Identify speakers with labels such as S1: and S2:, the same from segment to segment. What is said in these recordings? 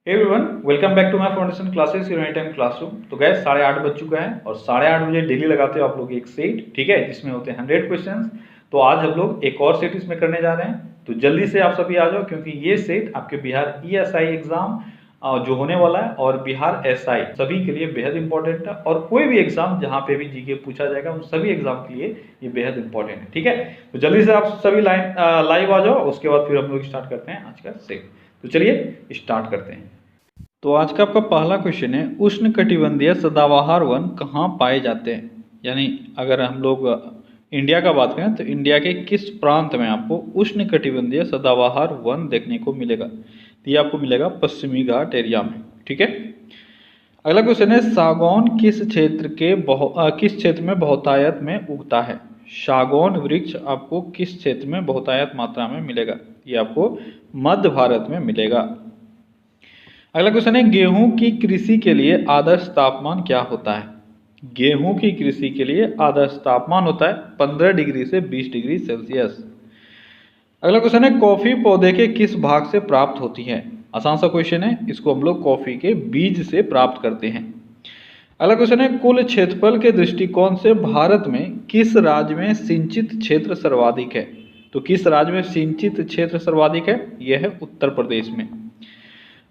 S1: Everyone welcome back to my foundation classes in any time classroom. तो guys 8:30 बज चुका है और 8:30 बजे डेली लगाते हो आप लोग एक सेट, ठीक है, जिसमें होते हैं 100 क्वेश्चंस। तो आज हम लोग एक और सेट इसमें करने जा रहे हैं, तो जल्दी से आप सभी आ जाओ क्योंकि ये सेट आपके बिहार ESI एग्जाम जो होने वाला है और बिहार SI सभी के लिए बेहद इंपॉर्टेंट है। और कोई भी एग्जाम जहाँ पे भी जीके पूछा जाएगा उन सभी एग्जाम के लिए ये बेहद इंपॉर्टेंट है, ठीक है। तो जल्दी से आप सभी लाइव आ जाओ, उसके बाद फिर हम लोग स्टार्ट करते हैं आज का सेट। तो चलिए स्टार्ट करते हैं। तो आज का आपका पहला क्वेश्चन है, उष्णकटिबंधीय सदाबहार वन कहाँ पाए जाते हैं। यानी अगर हम लोग इंडिया का बात करें तो इंडिया के किस प्रांत में आपको उष्णकटिबंधीय सदाबहार वन देखने को मिलेगा। तो ये आपको मिलेगा पश्चिमी घाट एरिया में, ठीक है। अगला क्वेश्चन है, सागौन किस क्षेत्र में बहुतायत में उगता है। सागौन वृक्ष आपको किस क्षेत्र में बहुतायत मात्रा में मिलेगा। ये आपको मध्य भारत में मिलेगा। अगला क्वेश्चन है, गेहूं की कृषि के लिए आदर्श तापमान क्या होता है। गेहूं की कृषि के लिए आदर्श तापमान होता है 15 डिग्री से 20 डिग्री सेल्सियस। अगला क्वेश्चन है, कॉफी पौधे के किस भाग से प्राप्त होती है। आसान सा क्वेश्चन है, इसको हम लोग कॉफी के बीज से प्राप्त करते हैं। अगला क्वेश्चन है, कुल क्षेत्रफल के दृष्टिकोण से भारत में किस राज्य में सिंचित क्षेत्र सर्वाधिक है। तो किस राज्य में सिंचित क्षेत्र सर्वाधिक है, यह है उत्तर प्रदेश में।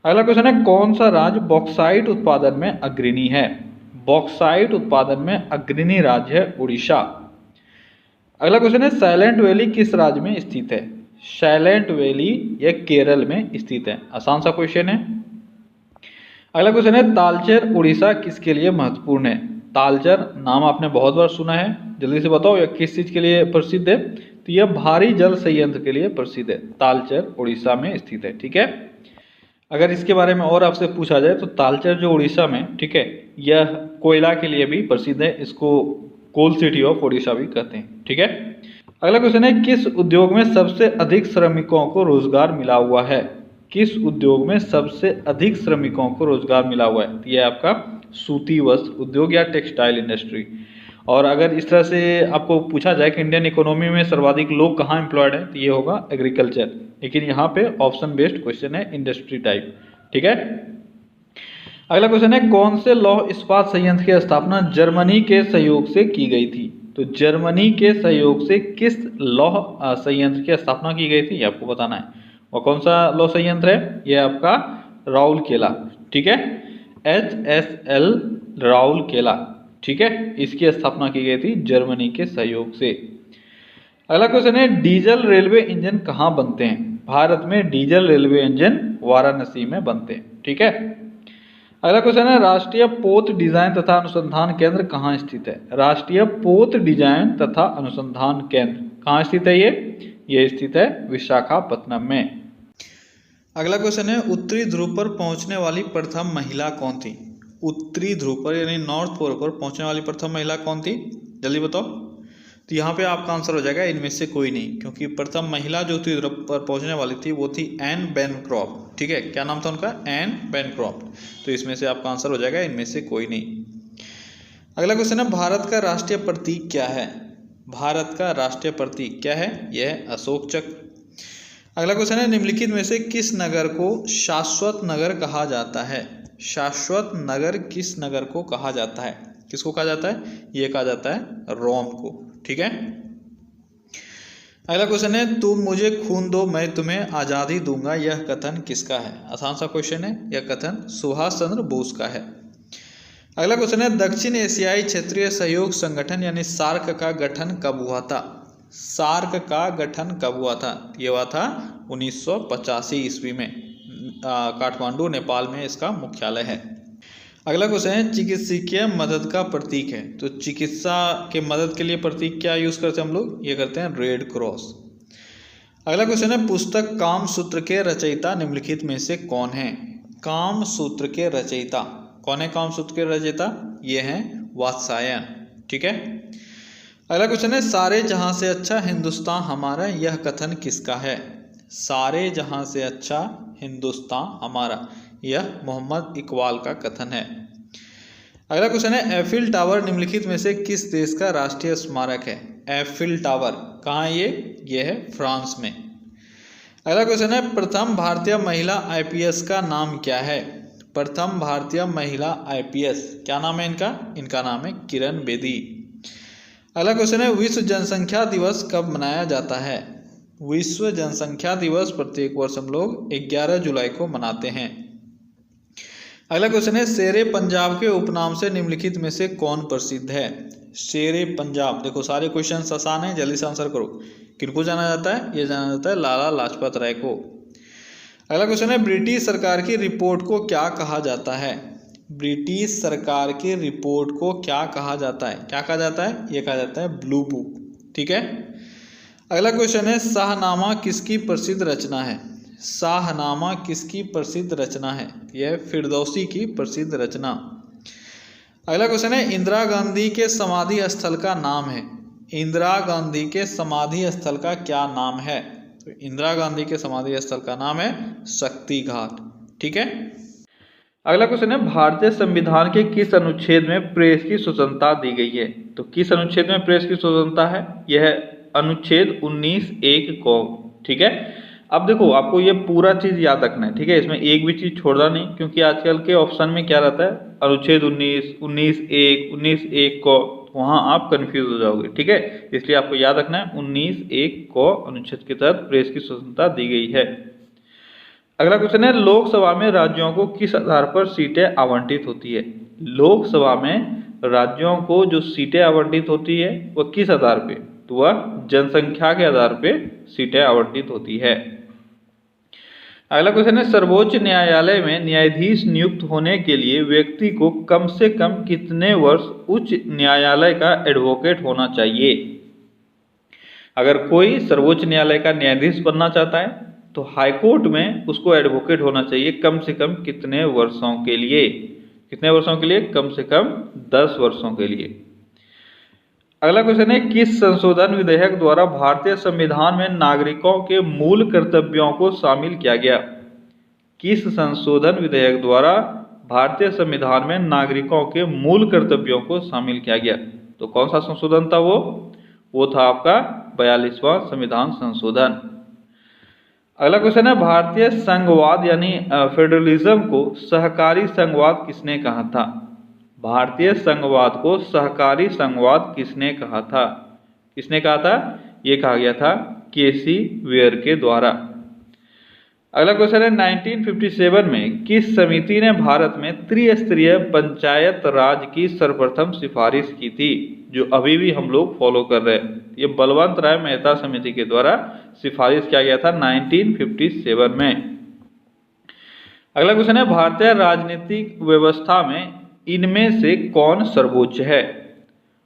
S1: अगला क्वेश्चन है, कौन सा राज्य बॉक्साइट उत्पादन में अग्रणी है। बॉक्साइट उत्पादन में अग्रणी राज्य है उड़ीसा। अगला क्वेश्चन है, साइलेंट वैली किस राज्य में स्थित है। साइलेंट वैली यह केरल में स्थित है। आसान सा क्वेश्चन है। अगला क्वेश्चन है, तालचेर उड़ीसा किसके लिए महत्वपूर्ण है। तालचेर नाम आपने बहुत बार सुना है, जल्दी से बताओ यह किस चीज के लिए प्रसिद्ध है। तो यह भारी जल संयंत्र के लिए प्रसिद्ध है। तालचेर उड़ीसा में स्थित है, ठीक है। अगर इसके बारे में और आपसे पूछा जाए तो तालचेर जो उड़ीसा में, ठीक है, यह कोयला के लिए भी प्रसिद्ध है। इसको कोल सिटी ऑफ उड़ीसा भी कहते हैं, ठीक है। अगला क्वेश्चन है, किस उद्योग में सबसे अधिक श्रमिकों को रोजगार मिला हुआ है। किस उद्योग में सबसे अधिक श्रमिकों को रोजगार मिला हुआ है। यह आपका सूती वस्त्र उद्योग या टेक्सटाइल इंडस्ट्री। और अगर इस तरह से आपको पूछा जाए कि इंडियन इकोनॉमी में सर्वाधिक लोग कहाँ एम्प्लॉयड है, तो ये होगा एग्रीकल्चर। लेकिन यहाँ पे ऑप्शन बेस्ड क्वेश्चन है, इंडस्ट्री टाइप, ठीक है। अगला क्वेश्चन है, कौन से लौह इस्पात संयंत्र की स्थापना जर्मनी के सहयोग से की गई थी। तो जर्मनी के सहयोग से किस लौह संयंत्र की स्थापना की गई थी, ये आपको बताना है। और कौन सा लौह संयंत्र है, यह आपका राउरकेला, ठीक है, HSL राउरकेला, ठीक है, इसकी स्थापना की गई थी जर्मनी के सहयोग से। अगला क्वेश्चन है, डीजल रेलवे इंजन कहाँ बनते हैं। भारत में डीजल रेलवे इंजन वाराणसी में बनते हैं, ठीक है। अगला क्वेश्चन है, राष्ट्रीय पोत डिजाइन तथा अनुसंधान केंद्र कहाँ स्थित है। राष्ट्रीय पोत डिजाइन तथा अनुसंधान केंद्र कहाँ स्थित है, ये स्थित है विशाखापत्तनम में। अगला क्वेश्चन है, उत्तरी ध्रुव पर पहुंचने वाली प्रथम महिला कौन थी। उत्तरी ध्रुव पर यानी नॉर्थ पोल पर पहुंचने वाली प्रथम महिला कौन थी, जल्दी बताओ। तो यहाँ पे आपका आंसर हो जाएगा इनमें से कोई नहीं, क्योंकि प्रथम महिला जो उत्तरी ध्रुव पर पहुंचने वाली थी वो थी एन बैनक्रॉफ्ट, ठीक है। क्या नाम था उनका, एन बैनक्रॉफ्ट। तो इसमें से आपका आंसर हो जाएगा इनमें से कोई नहीं। अगला क्वेश्चन है, भारत का राष्ट्रीय प्रतीक क्या है। भारत का राष्ट्रीय प्रतीक क्या है, यह है अशोक चक्र। अगला क्वेश्चन है, निम्नलिखित में से किस नगर को शाश्वत नगर कहा जाता है। शाश्वत नगर किस नगर को कहा जाता है, किसको कहा जाता है, यह कहा जाता है रोम को, ठीक है। अगला क्वेश्चन है, तुम मुझे खून दो मैं तुम्हें आज़ादी दूंगा, यह कथन किसका है। आसान सा क्वेश्चन है, यह कथन सुभाष चंद्र बोस का है। अगला क्वेश्चन है, दक्षिण एशियाई क्षेत्रीय सहयोग संगठन यानी सार्क का गठन कब हुआ था। सार्क का गठन कब हुआ था, ये हुआ था 1985 ईस्वी में। काठमांडू नेपाल में इसका मुख्यालय है। अगला क्वेश्चन है, चिकित्सकीय मदद का प्रतीक है। तो चिकित्सा के मदद के लिए प्रतीक क्या यूज करते हैं हम लोग, ये करते हैं रेड क्रॉस। अगला क्वेश्चन है, पुस्तक कामसूत्र के रचयिता निम्नलिखित में से कौन है। कामसूत्र के रचयिता कौन है, कामसूत्र के रचयिता ये हैं वात्स्यायन, ठीक है। अगला क्वेश्चन है, सारे जहां से अच्छा हिंदुस्तान हमारा, यह कथन किसका है। सारे जहां से अच्छा हिंदुस्तान हमारा, यह मोहम्मद इकबाल का कथन है। अगला क्वेश्चन है, एफिल टावर निम्नलिखित में से किस देश का राष्ट्रीय स्मारक है। एफिल टावर कहाँ है, ये है फ्रांस में।
S2: अगला क्वेश्चन है, प्रथम भारतीय महिला आईपीएस का नाम क्या है? प्रथम भारतीय महिला आईपीएस क्या नाम है इनका? इनका नाम है किरण बेदी। अगला क्वेश्चन है, विश्व जनसंख्या दिवस कब मनाया जाता है? विश्व जनसंख्या दिवस प्रत्येक वर्ष हम लोग 11 जुलाई को मनाते हैं। अगला क्वेश्चन है, शेरे पंजाब के उपनाम से निम्नलिखित में से कौन प्रसिद्ध है? शेरे पंजाब, देखो सारे क्वेश्चन आसान है, जल्दी से आंसर करो। किनको जाना जाता है? ये जाना जाता है लाला लाजपत राय को। अगला क्वेश्चन है, ब्रिटिश सरकार की रिपोर्ट को क्या कहा जाता है? ब्रिटिश सरकार की रिपोर्ट को क्या कहा जाता है? क्या कहा जाता है? ये कहा जाता है ब्लू बुक। ठीक है। अगला क्वेश्चन है, शाहनामा किसकी प्रसिद्ध रचना है? शाहनामा किसकी प्रसिद्ध रचना है? यह फिरदौसी की प्रसिद्ध रचना। अगला क्वेश्चन है, इंदिरा गांधी के समाधि स्थल का नाम है? इंदिरा गांधी के समाधि स्थल का क्या नाम है? तो इंदिरा गांधी के समाधि स्थल का नाम है शक्ति घाट। ठीक है।
S1: अगला क्वेश्चन है, भारतीय संविधान के किस अनुच्छेद में प्रेस की स्वतंत्रता दी गई है? तो किस अनुच्छेद में प्रेस की स्वतंत्रता है? यह है अनुच्छेद 19(1) को। ठीक है। अब देखो, आपको ये पूरा चीज याद रखना है। ठीक है, इसमें एक भी चीज छोड़ना नहीं, क्योंकि आजकल के ऑप्शन में क्या रहता है, अनुच्छेद 19, 19(1), 19(1) को, वहां आप कंफ्यूज हो जाओगे। ठीक है, इसलिए आपको याद रखना है 19(1) को अनुच्छेद के तहत प्रेस की स्वतंत्रता दी गई है। अगला क्वेश्चन है, लोकसभा में राज्यों को किस आधार पर सीटें आवंटित होती है? लोकसभा में राज्यों को जो सीटें आवंटित होती है वह किस आधार पे? तो वह जनसंख्या के आधार पे सीटें आवंटित होती है। अगला क्वेश्चन है, सर्वोच्च न्यायालय में न्यायाधीश नियुक्त होने के लिए व्यक्ति को कम से कम कितने वर्ष उच्च न्यायालय का एडवोकेट होना चाहिए? अगर कोई सर्वोच्च न्यायालय का न्यायाधीश बनना चाहता है तो हाईकोर्ट में उसको एडवोकेट होना चाहिए कम से कम कितने वर्षों के लिए? कितने वर्षों के लिए? कम से कम 10 वर्षों के लिए। अगला क्वेश्चन है, किस संशोधन विधेयक द्वारा भारतीय संविधान में नागरिकों के मूल कर्तव्यों को शामिल किया गया? किस संशोधन विधेयक द्वारा भारतीय संविधान में नागरिकों के मूल कर्तव्यों को शामिल किया गया? तो कौन सा संशोधन था वो था आपका 42वां संविधान संशोधन। अगला क्वेश्चन है, भारतीय संघवाद यानी फेडरलिज्म को सहकारी संघवाद किसने कहा था? भारतीय संघवाद को सहकारी संघवाद किसने कहा था? किसने कहा था? ये कहा गया था केसी वेयर के द्वारा। अगला क्वेश्चन है, 1957 में किस समिति ने भारत में त्रिस्तरीय पंचायत राज की सर्वप्रथम सिफारिश की थी, जो अभी भी हम लोग फॉलो कर रहे हैं? ये बलवंत राय मेहता समिति के द्वारा सिफारिश किया गया था 1957 में। अगला क्वेश्चन है, भारतीय राजनीतिक व्यवस्था में इनमें से कौन सर्वोच्च है?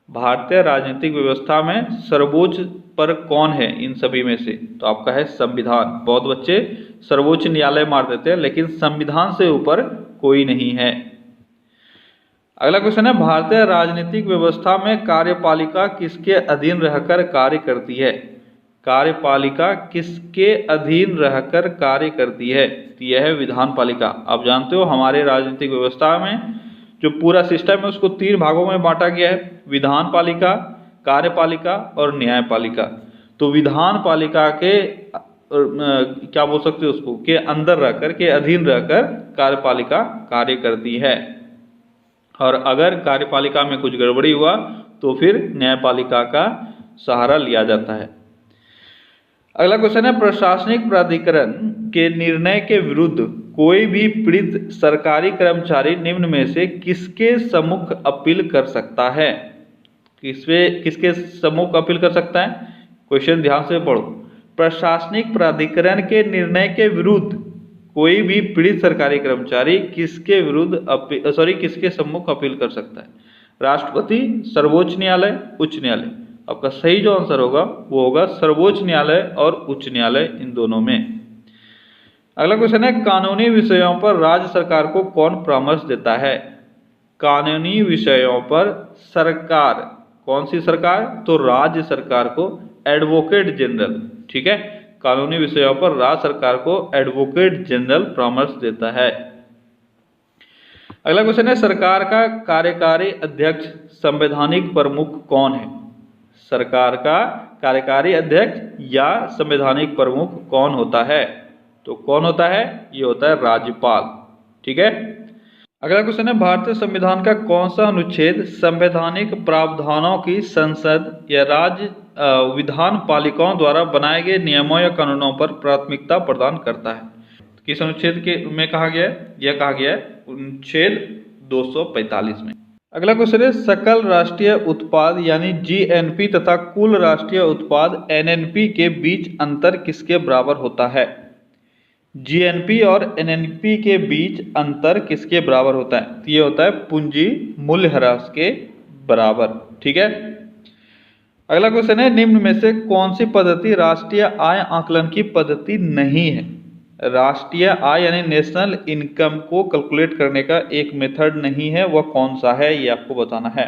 S1: भारतीय राजनीतिक व्यवस्था में सर्वोच्च पर कौन है इन सभी में से? तो आपका है संविधान। बहुत बच्चे सर्वोच्च न्यायालय मार देते हैं, लेकिन संविधान से ऊपर कोई नहीं है। अगला क्वेश्चन है, भारतीय राजनीतिक व्यवस्था में कार्यपालिका किसके अधीन रहकर कार्य करती है? कार्यपालिका किसके अधीन रहकर कार्य करती है? तो यह है विधानपालिका। आप जानते हो हमारे राजनीतिक व्यवस्था में जो पूरा सिस्टम है उसको 3 भागों में बांटा गया है, विधानपालिका, कार्यपालिका और न्यायपालिका। तो विधानपालिका के क्या बोल सकते हो उसको, के अंदर रहकर, के अधीन रहकर कार्यपालिका कार्य करती है, और अगर कार्यपालिका में कुछ गड़बड़ी हुआ तो फिर न्यायपालिका का सहारा लिया जाता है। अगला क्वेश्चन है, प्रशासनिक प्राधिकरण के निर्णय के विरुद्ध कोई भी पीड़ित सरकारी कर्मचारी निम्न में से किसके सम्मुख अपील कर सकता है? किसके सम्मुख अपील कर सकता है? क्वेश्चन ध्यान से पढ़ो। प्रशासनिक प्राधिकरण के निर्णय के विरुद्ध कोई भी पीड़ित सरकारी कर्मचारी किसके विरुद्ध किसके सम्मुख अपील कर सकता है? राष्ट्रपति, सर्वोच्च न्यायालय, उच्च न्यायालय। आपका सही जो आंसर होगा वो होगा सर्वोच्च न्यायालय और उच्च न्यायालय, इन दोनों में। अगला क्वेश्चन है, कानूनी विषयों पर राज्य सरकार को कौन परामर्श देता है? कानूनी विषयों पर सरकार, कौन सी सरकार? तो राज्य सरकार को एडवोकेट जनरल, ठीक है, कानूनी विषयों पर राज्य सरकार को एडवोकेट जनरल परामर्श देता है। अगला क्वेश्चन है, सरकार का कार्यकारी अध्यक्ष संवैधानिक प्रमुख कौन है? सरकार का कार्यकारी अध्यक्ष या संवैधानिक प्रमुख कौन होता है? तो कौन होता है? ये होता है राज्यपाल। ठीक है। अगला क्वेश्चन है, भारतीय संविधान का कौन सा अनुच्छेद संवैधानिक प्रावधानों की संसद या राज्य विधान पालिकाओं द्वारा बनाए गए नियमों या कानूनों पर प्राथमिकता प्रदान करता है? किस अनुच्छेद के में कहा गया है? यह कहा गया है अनुच्छेद 245 में। अगला क्वेश्चन है, सकल राष्ट्रीय उत्पाद यानी जीएनपी तथा कुल राष्ट्रीय उत्पाद एनएनपी के बीच अंतर किसके बराबर होता है? जीएनपी और एनएनपी के बीच अंतर किसके बराबर होता है? तो ये होता है पूंजी मूल्यह्रास के बराबर। ठीक है। अगला क्वेश्चन है, निम्न में से कौन सी पद्धति राष्ट्रीय आय आकलन की पद्धति नहीं है? राष्ट्रीय आय यानी नेशनल इनकम को कैलकुलेट करने का एक मेथड नहीं है, वह कौन सा है? ये आपको बताना है।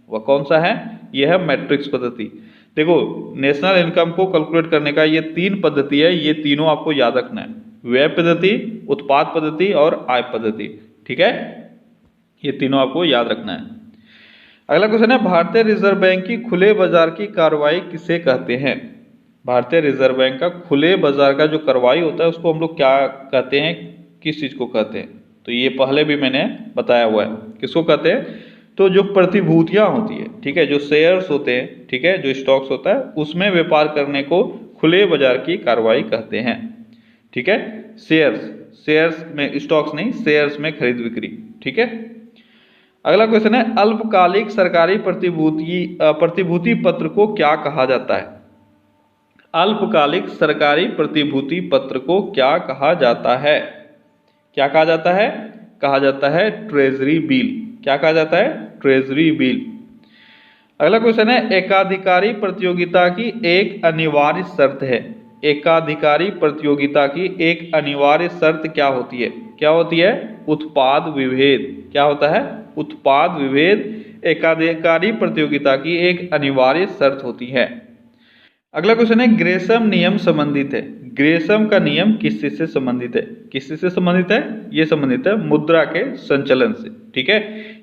S1: वह कौन सा है? यह है मैट्रिक्स पद्धति। देखो, नेशनल इनकम को कैलकुलेट करने का ये 3 पद्धति है, ये तीनों आपको याद रखना है। व्यय पद्धति, उत्पाद पद्धति और आय पद्धति। ठीक है, ये तीनों आपको याद रखना है। अगला क्वेश्चन है, भारतीय रिजर्व बैंक की खुले बाजार की कार्रवाई किसे कहते हैं? भारतीय रिजर्व बैंक का खुले बाजार का जो कार्रवाई होता है उसको हम लोग क्या कहते हैं, किस चीज को कहते हैं? तो ये पहले भी मैंने बताया हुआ है। किसको कहते हैं? तो जो प्रतिभूतियां होती है, ठीक है, जो शेयर्स होते हैं, ठीक है, जो स्टॉक्स होता है, उसमें व्यापार करने को खुले बाजार की कार्रवाई कहते हैं। ठीक है, शेयर्स में, स्टॉक्स नहीं, शेयर्स में खरीद बिक्री। ठीक है। अगला क्वेश्चन है, अल्पकालिक सरकारी प्रतिभूति पत्र को क्या कहा जाता है? अल्पकालिक सरकारी प्रतिभूति पत्र को क्या कहा जाता है? क्या कहा जाता है? कहा जाता है ट्रेजरी बिल। क्या कहा जाता है? Treasury bill. अगला क्वेश्चन है, एकाधिकारी प्रतियोगिता की एक अनिवार्य शर्त है। एकाधिकारी प्रतियोगिता की एक अनिवार्य शर्त क्या होती है? क्या होती है? उत्पाद विभेद। क्या होता है? उत्पाद विभेद एकाधिकारी प्रतियोगिता की एक अनिवार्य शर्त होती है। अगला क्वेश्चन है, ग्रेसम नियम संबंधित है। ग्रेसम का नियम किस चीज से संबंधित है? किस चीज से संबंधित है? ये संबंधित है मुद्रा के संचलन से। ठीक है,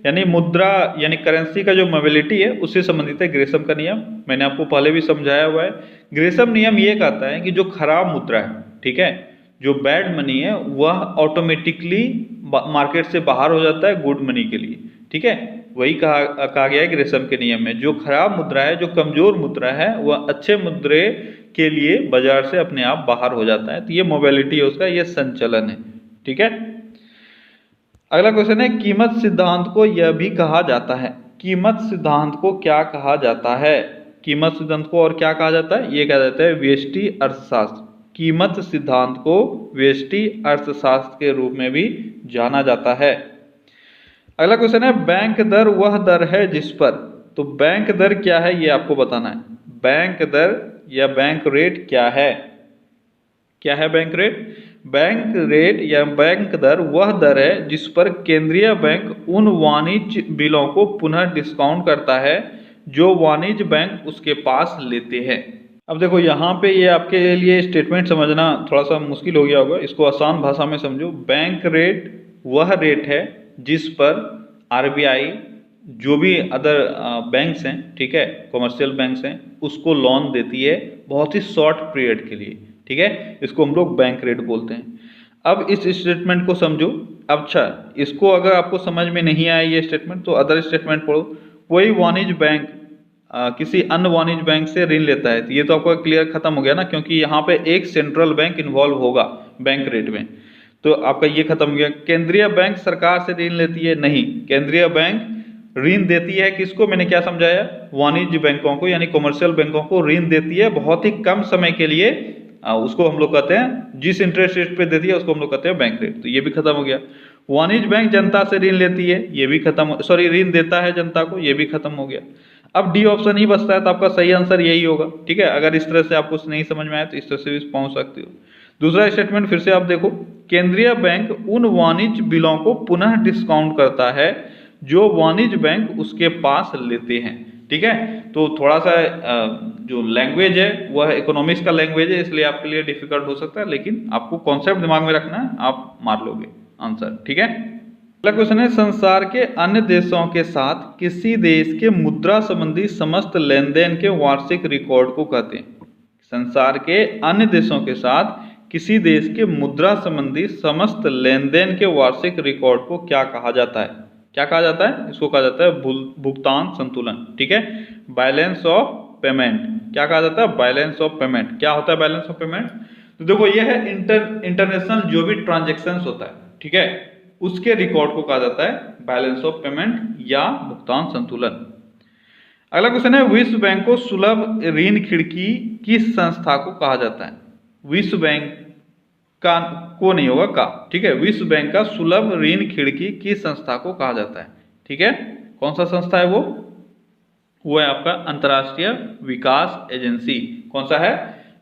S1: यानी मुद्रा यानी करेंसी का जो मोबिलिटी है उससे संबंधित है ग्रेसम का नियम। मैंने आपको पहले भी समझाया हुआ है। ग्रेसम नियम ये कहता है कि जो खराब मुद्रा है, ठीक है, जो बैड मनी है, वह ऑटोमेटिकली मार्केट से बाहर हो जाता है गुड मनी के लिए। ठीक है, वही कहा गया है ग्रेसम के नियम में, जो खराब मुद्रा है, जो कमजोर मुद्रा है, वह अच्छे मुद्रे के लिए बाजार से अपने आप बाहर हो जाता है। तो ये मोबिलिटी है उसका, ये संचलन है। ठीक है। अगला क्वेश्चन है, कीमत सिद्धांत को यह भी कहा जाता है। कीमत सिद्धांत को क्या कहा जाता है? कीमत सिद्धांत को और क्या कहा जाता है? ये कहा जाता है व्यष्टि अर्थशास्त्र। कीमत सिद्धांत को व्यष्टि अर्थशास्त्र के रूप में भी जाना जाता है। अगला क्वेश्चन है, बैंक दर वह दर है जिस पर, तो बैंक दर क्या है ये आपको बताना है। बैंक दर या बैंक रेट क्या है? क्या है बैंक रेट? बैंक रेट या बैंक दर वह दर है जिस पर केंद्रीय बैंक उन वाणिज्य बिलों को पुनः डिस्काउंट करता है जो वाणिज्य बैंक उसके पास लेते हैं। अब देखो, यहाँ पे ये आपके लिए स्टेटमेंट समझना थोड़ा सा मुश्किल हो गया होगा, इसको आसान भाषा में समझो। बैंक रेट वह रेट है जिस पर आरबीआई, जो भी अदर बैंक्स हैं, ठीक है, कमर्शियल बैंक्स हैं, उसको लोन देती है बहुत ही शॉर्ट पीरियड के लिए। ठीक है, इसको हम लोग बैंक रेट बोलते हैं। अब इस स्टेटमेंट को समझो। अच्छा, इसको अगर आपको समझ में नहीं आया ये स्टेटमेंट, तो अदर स्टेटमेंट पढ़ो। कोई वाणिज्य बैंक किसी अन्य वाणिज्य बैंक से ऋण लेता है, तो ये तो आपका क्लियर खत्म हो गया ना, क्योंकि यहाँ पे एक सेंट्रल बैंक इन्वॉल्व होगा बैंक रेट में, तो आपका ये खत्म हो गया। केंद्रीय बैंक सरकार से ऋण लेती है? नहीं, केंद्रीय बैंक ऋण देती है किसको? मैंने क्या समझाया? वाणिज्य बैंकों को, यानी कमर्शियल बैंकों को ऋण देती है बहुत ही कम समय के लिए। उसको हम लोग कहते हैं, जिस इंटरेस्ट रेट पे देती है उसको हम लोग कहते हैं बैंक रेट। तो ये भी खत्म हो गया। वाणिज्य बैंक जनता से ऋण लेती है, ये भी खत्म, सॉरी, ऋण देता है जनता को, ये भी खत्म हो गया। अब डी ऑप्शन ही बचता है, तो आपका सही आंसर यही होगा। ठीक है, अगर इस तरह से आपको नहीं समझ में आया तो इस तरह से भी पहुंच सकते हो। दूसरा स्टेटमेंट फिर से आप देखो, केंद्रीय बैंक उन वाणिज्य बिलों को पुनः डिस्काउंट करता है जो वाणिज्य बैंक उसके पास लेते हैं। ठीक है, तो थोड़ा सा जो लैंग्वेज है वह इकोनॉमिक्स का लैंग्वेज है, इसलिए आपके लिए डिफिकल्ट हो सकता है, लेकिन आपको कॉन्सेप्ट दिमाग में रखना है, आप मार लोगे आंसर। ठीक है। अगला क्वेश्चन है, संसार के अन्य देशों के साथ किसी देश के मुद्रा संबंधी समस्त लेन देन के वार्षिक रिकॉर्ड को कहते हैं। संसार के अन्य देशों के साथ किसी देश के मुद्रा संबंधी समस्त लेन देन के वार्षिक रिकॉर्ड को क्या कहा जाता है? क्या कहा जाता है? इसको कहा जाता है भुगतान संतुलन। ठीक है, बैलेंस ऑफ पेमेंट। क्या कहा जाता है? Balance of payment. क्या होता है बैलेंस ऑफ पेमेंट? तो देखो, यह है इंटरनेशनल जो भी ट्रांजेक्शन्स होता है, ठीक है, उसके रिकॉर्ड को कहा जाता है बैलेंस ऑफ पेमेंट या भुगतान संतुलन। अगला क्वेश्चन है, विश्व बैंक को सुलभ ऋण खिड़की किस संस्था को कहा जाता है? विश्व बैंक का को नहीं होगा का, ठीक है, विश्व बैंक का सुलभ ऋण खिड़की किस संस्था को कहा जाता है? ठीक है, कौन सा संस्था है वो है आपका अंतर्राष्ट्रीय विकास एजेंसी। कौन सा है?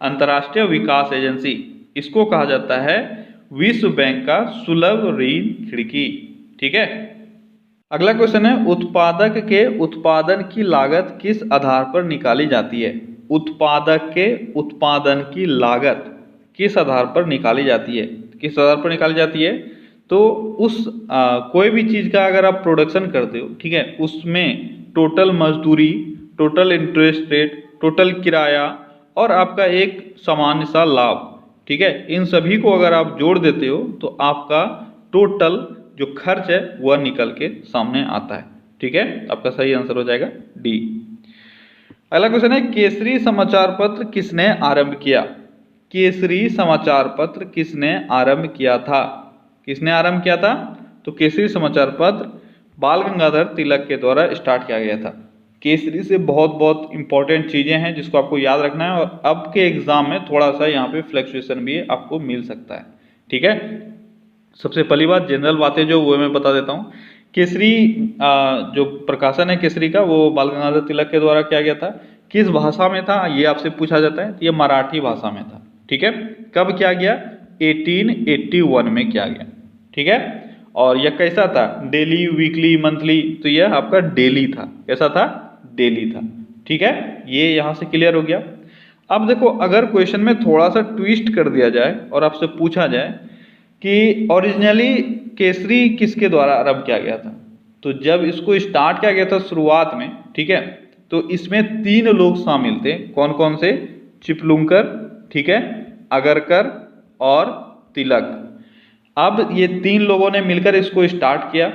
S1: अंतर्राष्ट्रीय विकास एजेंसी। इसको कहा जाता है विश्व बैंक का सुलभ ऋण खिड़की। ठीक है, अगला क्वेश्चन है, उत्पादक के उत्पादन की लागत किस आधार पर निकाली जाती है? उत्पादक के उत्पादन की लागत किस आधार पर निकाली जाती है? किस आधार पर निकाली जाती है? तो उस कोई भी चीज़ का अगर आप प्रोडक्शन करते हो, ठीक है, उसमें टोटल मजदूरी, टोटल इंटरेस्ट रेट, टोटल किराया और आपका एक सामान्य सा लाभ, ठीक है, इन सभी को अगर आप जोड़ देते हो तो आपका टोटल जो खर्च है वह निकल के सामने आता है। ठीक है, आपका सही आंसर हो जाएगा डी। अगला क्वेश्चन है, केसरी समाचार पत्र किसने आरंभ किया? केसरी समाचार पत्र किसने आरंभ किया था? किसने आरंभ किया था? तो केसरी समाचार पत्र बाल गंगाधर तिलक के द्वारा स्टार्ट किया गया था। केसरी से बहुत बहुत इंपॉर्टेंट चीज़ें हैं जिसको आपको याद रखना है, और अब के एग्जाम में थोड़ा सा यहाँ पे फ्लक्चुएशन भी आपको मिल सकता है। ठीक है, सबसे पहली बात जनरल बातें जो वो मैं बता देता हूँ। केसरी जो प्रकाशन है केसरी का, वो बाल गंगाधर तिलक के द्वारा किया गया था। किस भाषा में था ये आपसे पूछा जाता है, ये मराठी भाषा में था। ठीक है, कब किया गया? 1881 में किया गया। ठीक है, और यह कैसा था? Daily, weekly, monthly? तो यह आपका डेली था। कैसा था? डेली था। ठीक है, ये यहाँ से क्लियर हो गया। अब देखो, अगर क्वेश्चन में थोड़ा सा ट्विस्ट कर दिया जाए और आपसे पूछा जाए कि ओरिजिनली केसरी किसके द्वारा आरंभ किया गया था, तो जब इसको स्टार्ट किया गया था शुरुआत में, ठीक है, तो इसमें 3 लोग शामिल थे। कौन कौन से? चिपलुंकर, ठीक है, अगरकर और तिलक। अब ये 3 लोगों ने मिलकर इसको स्टार्ट किया।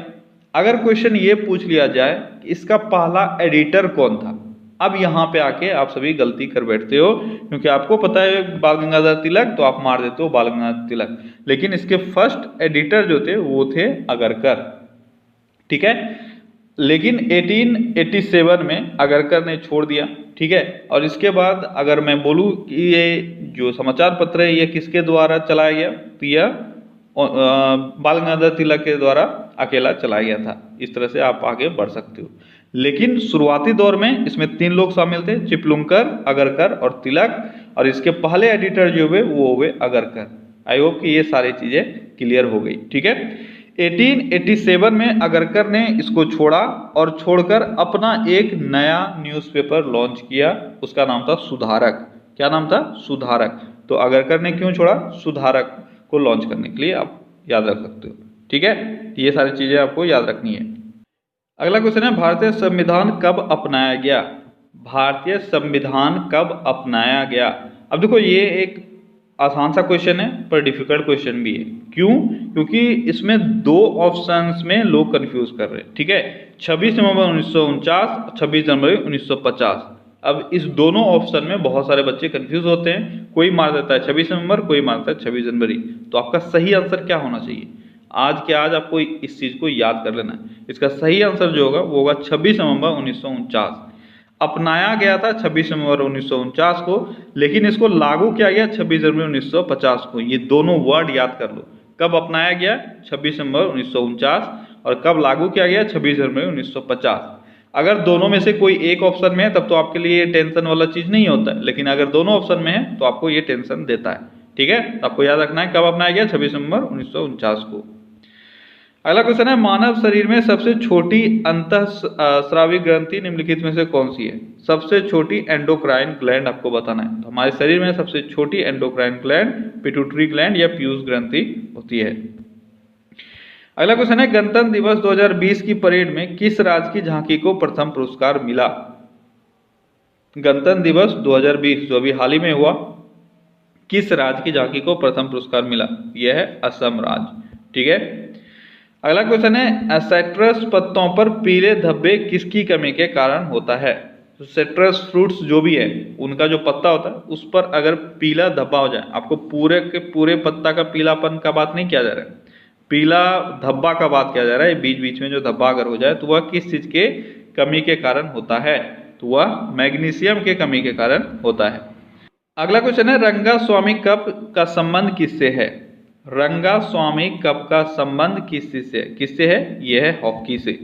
S1: अगर क्वेश्चन ये पूछ लिया जाए कि इसका पहला एडिटर कौन था, अब यहाँ पे आके आप सभी गलती कर बैठते हो, क्योंकि आपको पता है बाल गंगाधर तिलक, तो आप मार देते हो बाल गंगाधर तिलक, लेकिन इसके फर्स्ट एडिटर जो थे वो थे अगरकर। ठीक है, लेकिन 1887 में अगरकर ने छोड़ दिया। ठीक है, और इसके बाद अगर मैं बोलूँ कि ये जो समाचार पत्र है ये किसके द्वारा चलाया गया, तो यह बाल गंगाधर तिलक के द्वारा अकेला चलाया गया था। इस तरह से आप आगे बढ़ सकते हो, लेकिन शुरुआती दौर में इसमें 3 लोग शामिल थे, चिपलुंकर, अगरकर और तिलक, और इसके पहले एडिटर जो हुए वो हुए अगरकर। आई होप कि ये सारी चीजें क्लियर हो गई। ठीक है, 1887 में अगरकर ने इसको छोड़ा और छोड़कर अपना एक नया न्यूज़पेपर लॉन्च किया। उसका नाम था सुधारक। क्या नाम था? सुधारक। तो अगरकर ने क्यों छोड़ा? सुधारक को लॉन्च करने के लिए, आप याद रख सकते हो। ठीक है, ये सारी चीजें आपको याद रखनी है। अगला क्वेश्चन है, भारतीय संविधान कब अपनाया गया? भारतीय संविधान कब अपनाया गया? अब देखो, ये एक आसान सा क्वेश्चन है पर डिफिकल्ट क्वेश्चन भी है। क्यों? क्योंकि इसमें 2 ऑप्शंस में लोग कंफ्यूज कर रहे हैं। ठीक है, 26 नवंबर 1949, 26 जनवरी 1950। अब इस दोनों ऑप्शन में बहुत सारे बच्चे कंफ्यूज होते हैं। कोई मार देता है 26 नवंबर, कोई मारता है 26 जनवरी। तो आपका सही आंसर क्या होना चाहिए? आज के आज आपको इस चीज को याद कर लेना है। इसका सही आंसर जो होगा वो होगा 26 नवंबर 1949। अपनाया गया था 26 नवंबर 1949 को, लेकिन इसको लागू किया गया 26 जनवरी 1950 को। ये दोनों वर्ड याद कर लो। कब अपनाया गया? 26 नवंबर 1949, और कब लागू किया गया? 26 जनवरी 1950। अगर दोनों में से कोई एक ऑप्शन में है तब तो आपके लिए टेंशन वाला चीज नहीं होता है, लेकिन अगर दोनों ऑप्शन में है तो आपको ये टेंशन देता है। ठीक है, तो आपको याद रखना है कब अपनाया गया? 26 नवंबर 1949 को। अगला क्वेश्चन है, मानव शरीर में सबसे छोटी अंतःस्रावी ग्रंथि निम्नलिखित में से कौन सी है? सबसे छोटी एंडोक्राइन ग्लैंड आपको बताना है। तो हमारे शरीर में सबसे छोटी एंडोक्राइन ग्लैंड पिट्यूटरी ग्लैंड या पीयूष ग्रंथि होती है। अगला क्वेश्चन है, गणतंत्र दिवस 2020 की परेड में किस राज्य की झांकी को प्रथम पुरस्कार मिला? गणतंत्र दिवस 2020 जो अभी हाल ही में हुआ, किस राज्य की झांकी को प्रथम पुरस्कार मिला? यह है असम राज्य। ठीक है। अगला क्वेश्चन है, साइट्रस पत्तों पर पीले धब्बे किसकी कमी के कारण होता है? तो साइट्रस फ्रूट्स जो भी है उनका जो पत्ता होता है उस पर अगर पीला धब्बा हो जाए, आपको पूरे के पूरे पत्ता का पीलापन का बात नहीं किया जा रहा है, पीला धब्बा का बात किया जा रहा है, बीच बीच में जो धब्बा अगर हो जाए तो वह किस चीज के कमी के कारण होता है? तो वह मैग्नीशियम के कमी के कारण होता है। अगला क्वेश्चन है, रंगा स्वामी कप का संबंध किससे है? रंगा स्वामी कप का संबंध किससे है? यह है हॉकी से।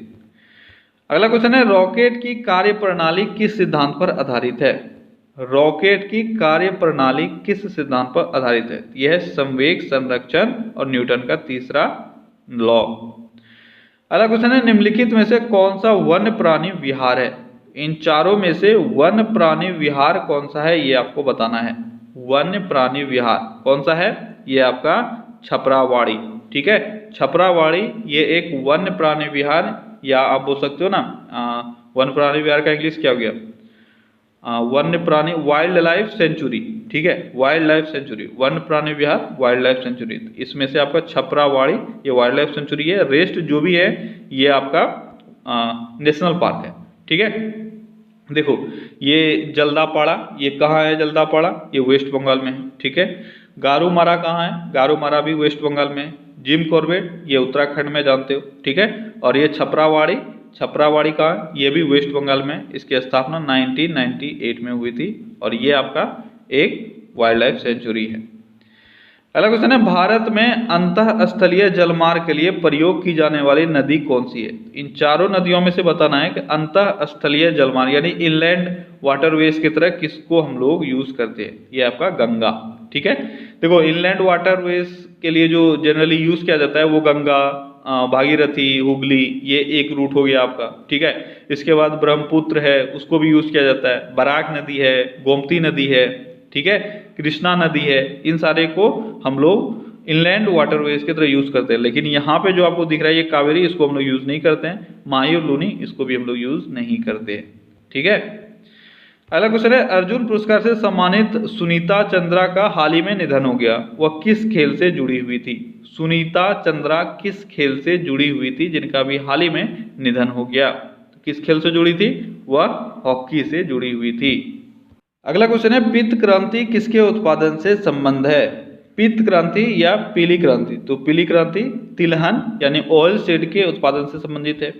S1: अगला क्वेश्चन है, रॉकेट की कार्यप्रणाली किस सिद्धांत पर आधारित है? रॉकेट की कार्यप्रणाली किस सिद्धांत पर आधारित है? यह है संवेग संरक्षण और न्यूटन का तीसरा लॉ। अगला क्वेश्चन है, निम्नलिखित में से कौन सा वन्य प्राणी विहार है? इन चारों में से वन्य प्राणी विहार कौन सा है, ये आपको बताना है। वन्य प्राणी विहार कौन सा है? ये आपका छपरावाड़ी। ठीक है, छपरावाड़ी ये एक वन्य प्राणी विहार, या आप बोल सकते हो ना वन्य प्राणी विहार का इंग्लिश क्या हो गया? वन्य प्राणी वाइल्ड लाइफ सेंचुरी। ठीक है, वाइल्ड लाइफ सेंचुरी, वन्य प्राणी विहार वाइल्ड लाइफ सेंचुरी। इसमें से आपका छपरावाड़ी ये वाइल्ड लाइफ सेंचुरी है, रेस्ट जो भी है ये आपका नेशनल पार्क है। ठीक है, देखो ये जल्दापाड़ा, ये कहाँ है? जल्दापाड़ा ये वेस्ट बंगाल में है। ठीक है, गारूमारा कहाँ है? गारूमारा भी वेस्ट बंगाल में है। जिम कॉर्बेट ये उत्तराखंड में जानते हो। ठीक है, और ये छपरावाड़ी, छपरावाड़ी कहाँ है? ये भी वेस्ट बंगाल में। इसकी स्थापना 1998 में हुई थी और ये आपका एक वाइल्ड लाइफ सेंचुरी है। अगला क्वेश्चन है, भारत में अंतःस्थलीय जलमार्ग के लिए प्रयोग की जाने वाली नदी कौन सी है? इन चारों नदियों में से बताना है कि अंतःस्थलीय जलमार्ग यानी इनलैंड वाटरवेज की तरह किसको हम लोग यूज करते हैं? ये आपका गंगा। ठीक है, देखो इनलैंड वाटरवेज के लिए जो जनरली यूज किया जाता है वो गंगा, भागीरथी, हुगली, ये एक रूट हो गया आपका। ठीक है, इसके बाद ब्रह्मपुत्र है, उसको भी यूज किया जाता है। बराक नदी है, गोमती नदी है, ठीक है, कृष्णा नदी है, इन सारे को हम लोग इनलैंड वाटरवेज की तरह यूज करते हैं। लेकिन यहाँ पे जो आपको दिख रहा है ये कावेरी, इसको हम लोग यूज नहीं करते हैं। माही और लूनी इसको भी हम लोग यूज नहीं करते। ठीक है, अगला क्वेश्चन है, अर्जुन पुरस्कार से सम्मानित सुनीता चंद्रा का हाल ही में निधन हो गया, वह किस खेल से जुड़ी हुई थी? सुनीता चंद्रा किस खेल से जुड़ी हुई थी जिनका भी हाल ही में निधन हो गया? तो किस खेल से जुड़ी थी? वह हॉकी से जुड़ी हुई थी। अगला क्वेश्चन है, पीत क्रांति किसके उत्पादन से संबंध है? पीत क्रांति या पीली क्रांति? तो पीली क्रांति तिलहन यानी ऑयल सीड के उत्पादन से संबंधित है।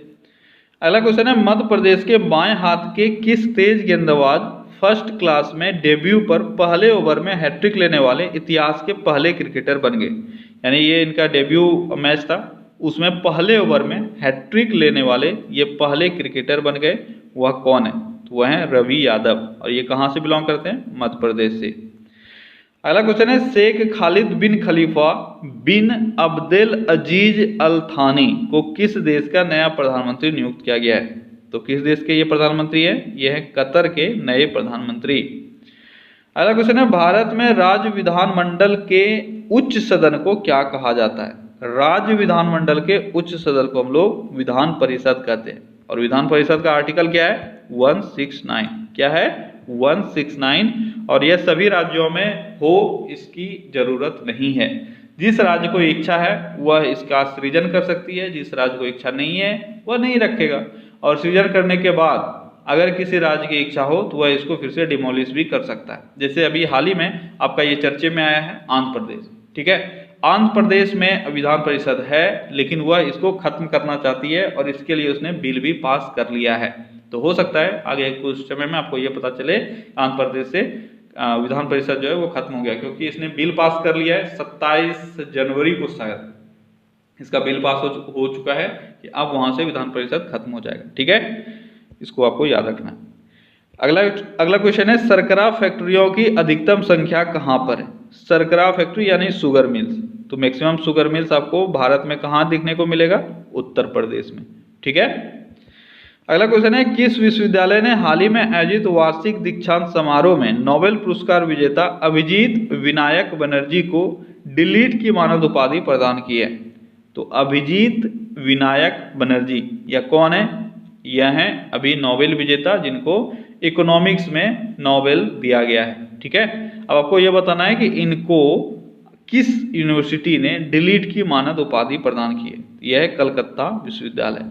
S1: अगला क्वेश्चन है, मध्य प्रदेश के बाएं हाथ के किस तेज गेंदबाज फर्स्ट क्लास में डेब्यू पर पहले ओवर में हैट्रिक लेने वाले इतिहास के पहले क्रिकेटर बन गए? यानी ये इनका डेब्यू मैच था, उसमें पहले ओवर में हैट्रिक लेने वाले ये पहले क्रिकेटर बन गए, वह कौन है? तो वह है रवि यादव, और ये कहाँ से बिलोंग करते हैं? मध्य प्रदेश से। अगला क्वेश्चन है, शेख खालिद बिन खलीफा बिन अब्देल अजीज अल थानी को किस देश का नया प्रधानमंत्री नियुक्त किया गया है? तो किस देश के ये प्रधानमंत्री है? ये है कतर के नए प्रधानमंत्री। अगला क्वेश्चन है, भारत में राज्य विधानमंडल के उच्च सदन को क्या कहा जाता है? राज्य विधानमंडल के उच्च सदन को हम लोग विधान परिषद कहते हैं, और विधान परिषद का आर्टिकल क्या है? 169। क्या है? 169। और यह सभी राज्यों में हो इसकी जरूरत नहीं है। जिस राज्य को इच्छा है वह इसका सृजन कर सकती है, जिस राज्य को इच्छा नहीं है वह नहीं रखेगा, और सृजन करने के बाद अगर किसी राज्य की इच्छा हो तो वह इसको फिर से डिमोलिश भी कर सकता है। जैसे अभी हाल ही में आपका ये चर्चे में आया है आंध्र प्रदेश। ठीक है, आंध्र प्रदेश में विधान परिषद है लेकिन वह इसको खत्म करना चाहती है, और इसके लिए उसने बिल भी पास कर लिया है। तो हो सकता है आगे कुछ समय में आपको ये पता चले आंध्र प्रदेश से विधान परिषद जो है वो खत्म हो गया, क्योंकि इसने बिल पास कर लिया है 27 जनवरी को शायद इसका बिल पास हो चुका है कि अब वहां से विधान परिषद खत्म हो जाएगा। ठीक है, इसको आपको याद रखना है। अगला क्वेश्चन है, शर्करा फैक्ट्रियों की अधिकतम संख्या कहाँ पर है? शर्करा फैक्ट्री यानी शुगर मिल्स, तो मैक्सिमम शुगर मिल्स आपको भारत में कहाँ देखने को मिलेगा? उत्तर प्रदेश में। ठीक है, अगला क्वेश्चन है, किस विश्वविद्यालय ने हाल ही में आयोजित वार्षिक दीक्षांत समारोह में नोबेल पुरस्कार विजेता अभिजीत विनायक बनर्जी को डिलीट की मानद उपाधि प्रदान की है? तो अभिजीत विनायक बनर्जी, यह कौन है? यह है अभी नोबेल विजेता जिनको इकोनॉमिक्स में नोबेल दिया गया है। ठीक है, अब आपको यह बताना है कि इनको किस यूनिवर्सिटी ने डिलीट की मानद उपाधि प्रदान की है। यह है कलकत्ता विश्वविद्यालय।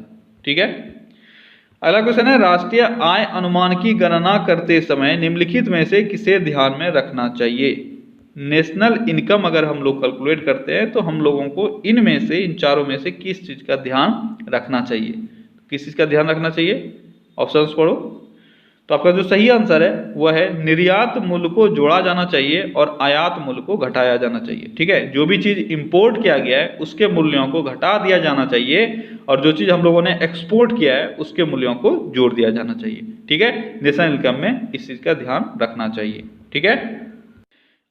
S1: ठीक है, अगला क्वेश्चन है राष्ट्रीय आय अनुमान की गणना करते समय निम्नलिखित में से किसे ध्यान में रखना चाहिए? नेशनल इनकम अगर हम लोग कैलकुलेट करते हैं तो हम लोगों को इनमें से, इन चारों में से किस चीज का ध्यान रखना चाहिए? किस चीज का ध्यान रखना चाहिए? ऑप्शंस पढ़ो। तो आपका जो सही आंसर है वह है निर्यात मूल्य को जोड़ा जाना चाहिए और आयात मूल्य को घटाया जाना चाहिए। ठीक है, जो भी चीज इंपोर्ट किया गया है उसके मूल्यों को घटा दिया जाना चाहिए और जो चीज हम लोगों ने एक्सपोर्ट किया है उसके मूल्यों को जोड़ दिया जाना चाहिए। ठीक है, नेशनल इनकम में इस चीज का ध्यान रखना चाहिए। ठीक है,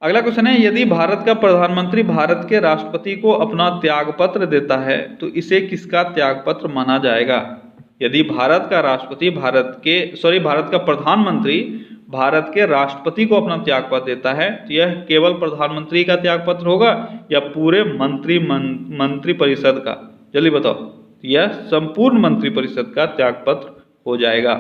S1: अगला क्वेश्चन है यदि भारत का प्रधानमंत्री भारत के राष्ट्रपति को अपना त्यागपत्र देता है तो इसे किसका त्यागपत्र माना जाएगा? यदि भारत का राष्ट्रपति भारत का प्रधानमंत्री भारत के राष्ट्रपति को अपना त्यागपत्र देता है तो यह केवल प्रधानमंत्री का त्यागपत्र होगा या पूरे मंत्री परिषद का? जल्दी बताओ। यह संपूर्ण मंत्री परिषद का त्यागपत्र हो जाएगा।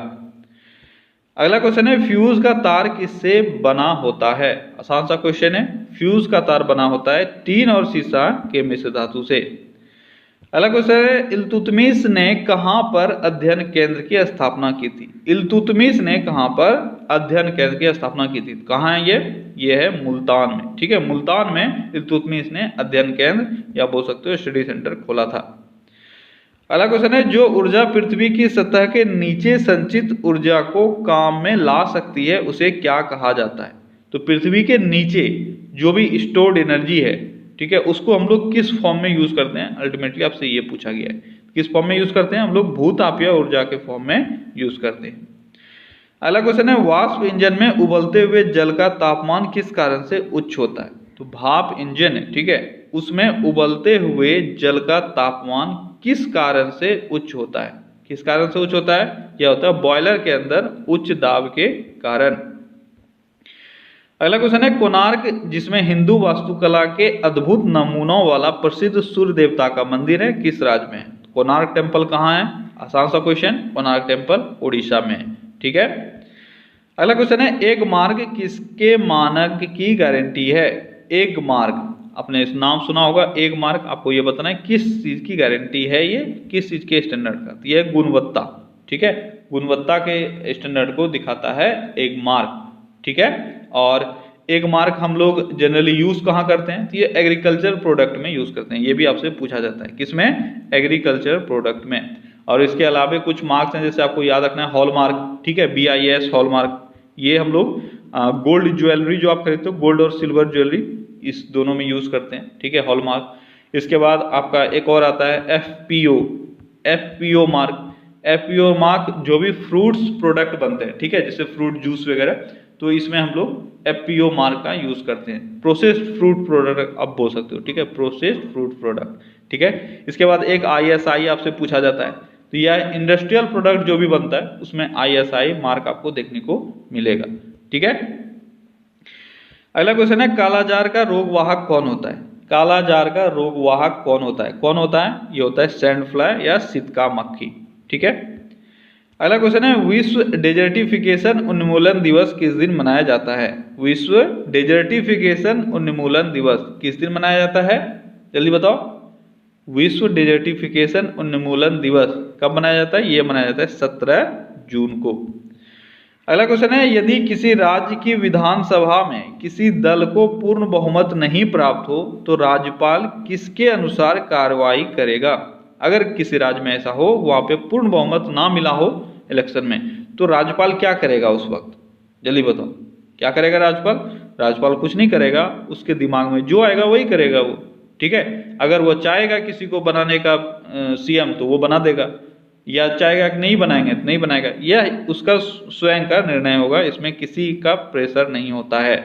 S1: अगला क्वेश्चन है फ्यूज का तार किससे बना होता है? आसान सा क्वेश्चन है। फ्यूज का तार बना होता है टीन और सीसा के मिश्र धातु से। अगला क्वेश्चन है इल्तुतमिश ने कहां पर अध्ययन केंद्र की स्थापना की थी? इल्तुतमिश ने कहां पर अध्ययन केंद्र की स्थापना की थी? कहां है ये है मुल्तान में। ठीक है, मुल्तान में इल्तुतमिश ने अध्ययन केंद्र या बोल सकते हो स्टडी सेंटर खोला था। अगला क्वेश्चन है जो ऊर्जा पृथ्वी की सतह के नीचे संचित ऊर्जा को काम में ला सकती है उसे क्या कहा जाता है? तो पृथ्वी के नीचे जो भी स्टोर्ड एनर्जी है, ठीक है, उसको हम लोग किस फॉर्म में यूज करते हैं? अल्टीमेटली आपसे ये पूछा गया है किस फॉर्म में यूज करते हैं? हम लोग भूतापीय ऊर्जा के फॉर्म में यूज करते हैं। अगला क्वेश्चन है वाष्प इंजन में उबलते हुए जल का तापमान किस कारण से उच्च होता है? तो भाप इंजन है, ठीक है, उसमें उबलते हुए जल का तापमान किस कारण से उच्च होता है? किस कारण से उच्च होता है? यह होता है बॉयलर के अंदर उच्च दाब के कारण। अगला क्वेश्चन है कोणार्क जिसमें हिंदू वास्तुकला के अद्भुत नमूनों वाला प्रसिद्ध सूर्य देवता का मंदिर है किस राज्य में है? कोणार्क टेम्पल कहाँ है? आसान सा क्वेश्चन, कोणार्क टेम्पल उड़ीसा में है। ठीक है, अगला क्वेश्चन है एक मार्ग किसके मानक की गारंटी है? एक मार्ग, आपने इस नाम सुना होगा एक मार्ग, आपको ये बताना है किस चीज की गारंटी है, ये किस चीज के स्टैंडर्ड का? तो ये गुणवत्ता। ठीक है, गुणवत्ता के स्टैंडर्ड को दिखाता है एक मार्क। ठीक है, और एक मार्क हम लोग जनरली यूज कहाँ करते हैं? तो ये एग्रीकल्चर प्रोडक्ट में यूज करते हैं। ये भी आपसे पूछा जाता है किसमें? एग्रीकल्चर प्रोडक्ट में। और इसके अलावा कुछ मार्क्स हैं जैसे आपको याद रखना है हॉलमार्क, ठीक है, BIS हॉलमार्क, ये हम लोग गोल्ड ज्वेलरी जो आप खरीदते हो, गोल्ड और सिल्वर ज्वेलरी, इस दोनों में यूज करते हैं। ठीक है, हॉलमार्क। इसके बाद आपका एक और आता है FPO मार्क। FPO मार्क जो भी फ्रूट्स प्रोडक्ट बनते हैं, ठीक है, जैसे फ्रूट जूस वगैरह, तो इसमें हम लोग FPO मार्क का यूज करते हैं। प्रोसेस्ड फ्रूट प्रोडक्ट आप बोल सकते हो, ठीक है, प्रोसेस्ड फ्रूट प्रोडक्ट। ठीक है, इसके बाद एक ISI आपसे पूछा जाता है, तो यह इंडस्ट्रियल प्रोडक्ट जो भी बनता है उसमें ISI मार्क आपको देखने को मिलेगा। ठीक है, अगला क्वेश्चन है कालाजार का रोगवाहक कौन होता है? कालाजार का रोगवाहक कौन होता है? कौन होता है? ये होता है सैंड फ्लाई या सितका मक्खी। ठीक है, अगला क्वेश्चन है विश्व डेजर्टिफिकेशन उन्मूलन दिवस किस दिन मनाया जाता है? विश्व डेजर्टिफिकेशन उन्मूलन दिवस किस दिन मनाया जाता है? जल्दी बताओ। विश्व डेजर्टिफिकेशन उन्मूलन दिवस कब मनाया जाता है? ये मनाया जाता है 17 जून को। अगला क्वेश्चन है यदि किसी राज्य की विधानसभा में किसी दल को पूर्ण बहुमत नहीं प्राप्त हो तो राज्यपाल किसके अनुसार कार्रवाई करेगा? अगर किसी राज्य में ऐसा हो वहां पे पूर्ण बहुमत ना मिला हो इलेक्शन में, तो राज्यपाल क्या करेगा उस वक्त? जल्दी बताओ, क्या करेगा राज्यपाल? राज्यपाल कुछ नहीं करेगा, उसके दिमाग में जो आएगा वही करेगा वो। ठीक है, अगर वो चाहेगा किसी को बनाने का CM तो वो बना देगा, या चाहेगा कि नहीं बनाएंगे तो नहीं बनाएगा, यह उसका स्वयं का निर्णय होगा, इसमें किसी का प्रेशर नहीं होता है।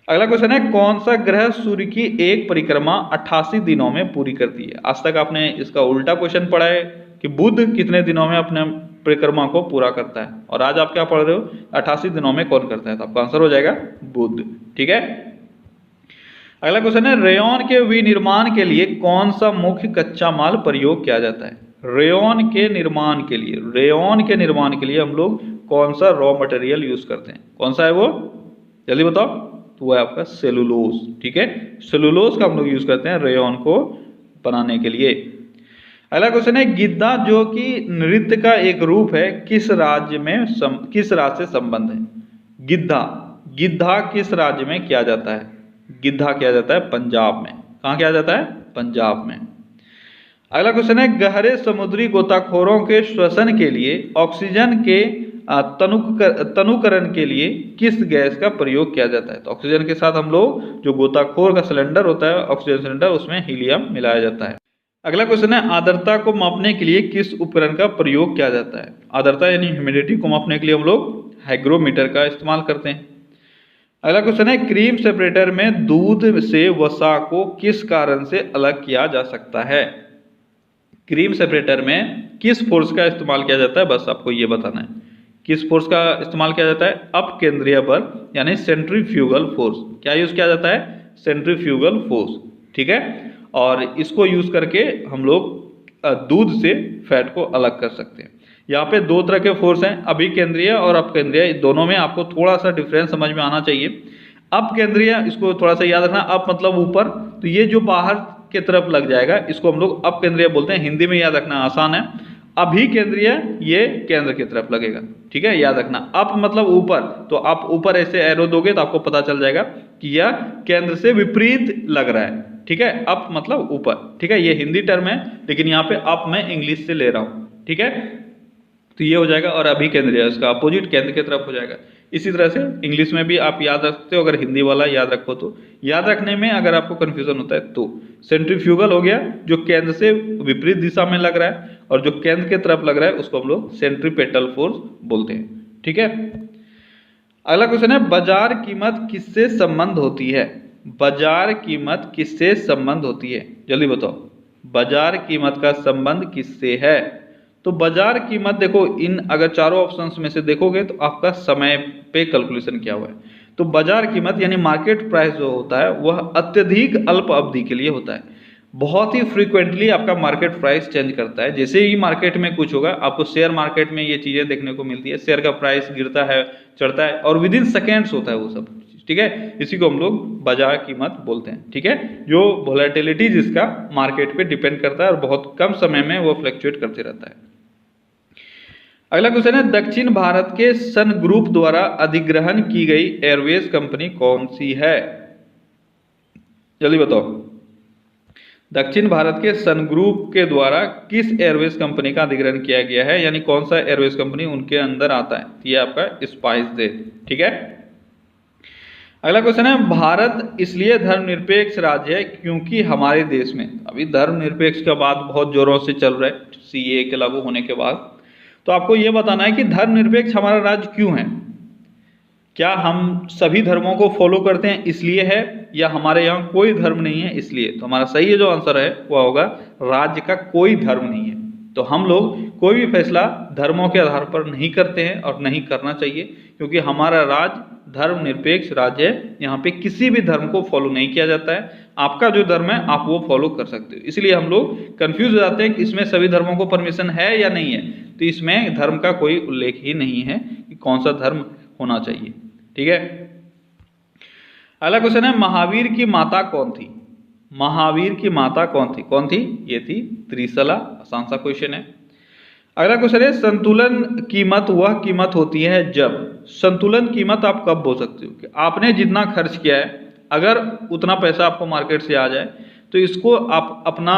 S1: अगला क्वेश्चन है कौन सा ग्रह सूर्य की एक परिक्रमा 88 दिनों में पूरी करती है? आज तक आपने इसका उल्टा क्वेश्चन पढ़ा है कि बुध कितने दिनों में अपने परिक्रमा को पूरा करता है, और आज आप क्या पढ़ रहे हो 88 दिनों में कौन करता है, तो आपका आंसर हो जाएगा बुध। ठीक है, अगला क्वेश्चन है, रेयॉन के विनिर्माण के लिए कौन सा मुख्य कच्चा माल प्रयोग किया जाता है? रेयॉन के निर्माण के लिए, रेयॉन के निर्माण के लिए हम लोग कौन सा रॉ मटेरियल यूज करते हैं? कौन सा है वो, जल्दी बताओ। तो वो है आपका सेलुलोज। ठीक है, सेलुलोज का हम लोग यूज करते हैं रेयॉन को बनाने के लिए। अगला क्वेश्चन है, गिद्धा जो कि नृत्य का एक रूप है, किस राज्य में किस राज्य से संबंध है? गिद्धा, गिद्धा किस राज्य में किया जाता है? गिद्धा किया जाता है पंजाब में। कहाँ किया जाता है? पंजाब में। अगला क्वेश्चन है, गहरे समुद्री गोताखोरों के श्वसन के लिए ऑक्सीजन के तनुकरण के लिए किस गैस का प्रयोग किया जाता है? तो ऑक्सीजन के साथ हम लोग जो गोताखोर का सिलेंडर होता है, ऑक्सीजन सिलेंडर, उसमें हीलियम मिलाया जाता है। अगला क्वेश्चन है, आर्द्रता को मापने के लिए किस उपकरण का प्रयोग किया जाता है? आर्द्रता यानी ह्यूमिडिटी को मापने के लिए हम लोग हाइग्रोमीटर का इस्तेमाल करते हैं। अगला क्वेश्चन है, क्रीम सेपरेटर में दूध से वसा को किस कारण से अलग किया जा सकता है? क्रीम सेपरेटर में किस फोर्स का इस्तेमाल किया जाता है? बस आपको ये बताना है, किस फोर्स का इस्तेमाल किया जाता है? अपकेंद्रीय बल यानी सेंट्रीफ्यूगल फोर्स। क्या यूज किया जाता है? Centrifugal force. ठीक है, और इसको यूज करके हम लोग दूध से फैट को अलग कर सकते हैं। यहाँ पे दो तरह के फोर्स हैं, अभिकेंद्रीय और अपकेंद्रीय। दोनों में आपको थोड़ा सा डिफरेंस समझ में आना चाहिए। अपकेंद्रीय, इसको थोड़ा सा याद रखना, अप मतलब ऊपर, तो ये जो बाहर की तरफ लग जाएगा इसको हम लोग अपकेंद्रीय बोलते हैं। हिंदी में याद रखना आसान है। अभिकेंद्रीय ये केंद्र की तरफ लगेगा। ठीक है, याद रखना। अप मतलब ऊपर, तो आप ऊपर ऐसे एरो दोगे तो आपको पता चल जाएगा कि यह केंद्र से विपरीत लग रहा है। ठीक है, अप मतलब ऊपर। ठीक है, ये हिंदी टर्म है, लेकिन यहाँ पे अप मैं इंग्लिश से ले रहा हूँ। ठीक है, तो ये हो जाएगा, और अभिकेंद्रीय इसका अपोजिट केंद्र की तरफ हो जाएगा। इसी तरह से इंग्लिश में भी आप याद रखते हो, अगर हिंदी वाला याद रखो तो। याद रखने में अगर आपको कंफ्यूजन होता है तो सेंट्रीफ्यूगल हो गया जो केंद्र से विपरीत दिशा में लग रहा है, और जो केंद्र की तरफ लग रहा है उसको हम लोग सेंट्रीपेटल फोर्स बोलते हैं। ठीक है, अगला क्वेश्चन है, बाजार कीमत किससे संबंध होती है? बाजार कीमत किससे संबंध होती है? जल्दी बताओ, बाजार कीमत का संबंध किससे है? तो बाजार कीमत देखो, इन अगर चारों ऑप्शंस में से देखोगे तो आपका समय पे कैलकुलेशन किया हुआ है। तो बाजार कीमत यानी मार्केट प्राइस जो होता है वह अत्यधिक अल्प अवधि के लिए होता है। बहुत ही फ्रीक्वेंटली आपका मार्केट प्राइस चेंज करता है। जैसे ही मार्केट में कुछ होगा, आपको शेयर मार्केट में ये चीजें देखने को मिलती है, शेयर का प्राइस गिरता है, चढ़ता है, और विद इन सेकेंड्स होता है वो सब। ठीक है, इसी को हम लोग बाजार कीमत बोलते हैं। ठीक है, जो वोलेटिलिटी जिसका मार्केट पे डिपेंड करता है और बहुत कम समय में वो फ्लक्चुएट करते रहता है। अगला क्वेश्चन है, दक्षिण भारत के सन ग्रुप द्वारा अधिग्रहण की गई एयरवेज कंपनी कौन सी है? जल्दी बताओ, दक्षिण भारत के सन ग्रुप के द्वारा किस एयरवेज कंपनी का अधिग्रहण किया गया है, यानी कौन सा एयरवेज कंपनी उनके अंदर आता है? ये आपका स्पाइसजेट। ठीक है, अगला क्वेश्चन है, भारत इसलिए धर्मनिरपेक्ष राज्य है क्योंकि हमारे देश में अभी धर्मनिरपेक्ष का बात बहुत जोरों से चल रहा है सीएए के लागू होने के बाद। तो आपको यह बताना है कि धर्मनिरपेक्ष हमारा राज्य क्यों है। क्या हम सभी धर्मों को फॉलो करते हैं इसलिए है, या हमारे यहाँ कोई धर्म नहीं है इसलिए? तो हमारा सही जो आंसर है वह होगा राज्य का कोई धर्म नहीं है। तो हम लोग कोई भी फैसला धर्मों के आधार पर नहीं करते हैं और नहीं करना चाहिए, क्योंकि हमारा राज्य धर्मनिरपेक्ष राज्य है। यहाँ पे किसी भी धर्म को फॉलो नहीं किया जाता है। आपका जो धर्म है आप वो फॉलो कर सकते हो। इसलिए हम लोग कंफ्यूज हो जाते हैं कि इसमें सभी धर्मों को परमिशन है या नहीं है। तो इसमें धर्म का कोई उल्लेख ही नहीं है कि कौन सा धर्म होना चाहिए। ठीक है, अगला क्वेश्चन है, महावीर की माता कौन थी? महावीर की माता कौन थी? कौन थी? ये थी त्रिशला। आसान सा क्वेश्चन है। अगला क्वेश्चन है, संतुलन कीमत वह कीमत होती है जब। संतुलन कीमत आप कब बोल सकते हो कि आपने जितना खर्च किया है, अगर उतना पैसा आपको मार्केट से आ जाए तो इसको आप अपना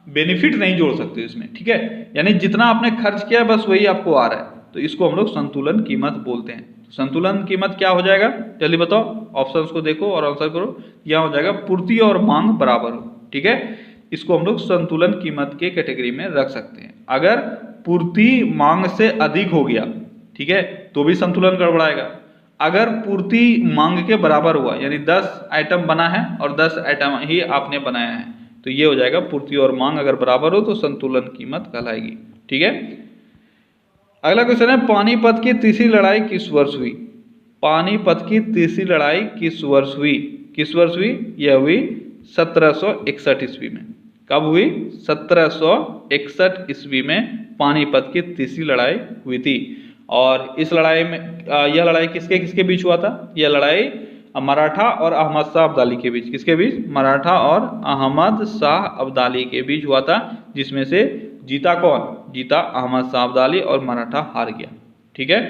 S1: बेनिफिट नहीं जोड़ सकते इसमें। ठीक है, यानी जितना आपने खर्च किया बस वही आपको आ रहा है, तो इसको हम लोग संतुलन कीमत बोलते हैं। संतुलन कीमत क्या हो जाएगा? जल्दी बताओ, ऑप्शंस को देखो और आंसर करो। यह हो जाएगा पूर्ति और मांग बराबर हो। ठीक है, इसको हम लोग संतुलन कीमत के कैटेगरी में रख सकते हैं। अगर पूर्ति मांग से अधिक हो गया, ठीक है, तो भी संतुलन गड़बड़ाएगा। अगर पूर्ति मांग के बराबर हुआ, यानी 10 आइटम बना है और 10 आइटम ही आपने बनाया है, तो ये हो जाएगा पूर्ति और मांग अगर बराबर हो तो संतुलन कीमत कहलाएगी। ठीक है, अगला क्वेश्चन है, पानीपत की तीसरी लड़ाई किस वर्ष हुई? पानीपत की तीसरी लड़ाई किस वर्ष हुई?
S2: किस वर्ष हुई? यह हुई 1761 ईस्वी में। कब हुई? 1761 ईस्वी में पानीपत की तीसरी लड़ाई हुई थी। और इस लड़ाई में यह लड़ाई किसके किसके बीच हुआ था? यह लड़ाई मराठा और अहमद शाह अब्दाली के बीच। किसके बीच? मराठा और अहमद शाह अब्दाली के बीच हुआ था, जिसमें से जीता कौन? जीता अहमद शाह अब्दाली और मराठा हार गया। ठीक है।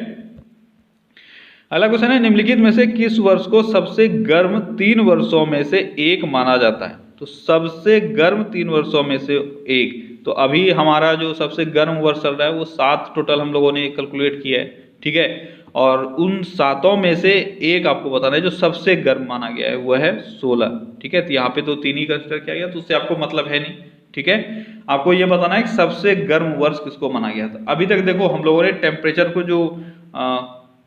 S2: अगला क्वेश्चन है, निम्नलिखित में से किस वर्ष को सबसे गर्म 3 वर्षों में से एक माना जाता है? तो सबसे गर्म 3 वर्षों में से एक, तो अभी हमारा जो सबसे गर्म वर्ष चल रहा है वो 7 टोटल हम लोगों ने कैलकुलेट किया है। ठीक है। और उन 7 में से एक आपको बताना है जो सबसे गर्म माना गया है, वह है 16। ठीक है। तो यहाँ पे तो 3 ही कंसिडर किया गया, तो उससे आपको मतलब है नहीं। ठीक है। आपको ये बताना है कि सबसे गर्म वर्ष किसको माना गया था। अभी तक देखो हम लोगों ने टेम्परेचर को जो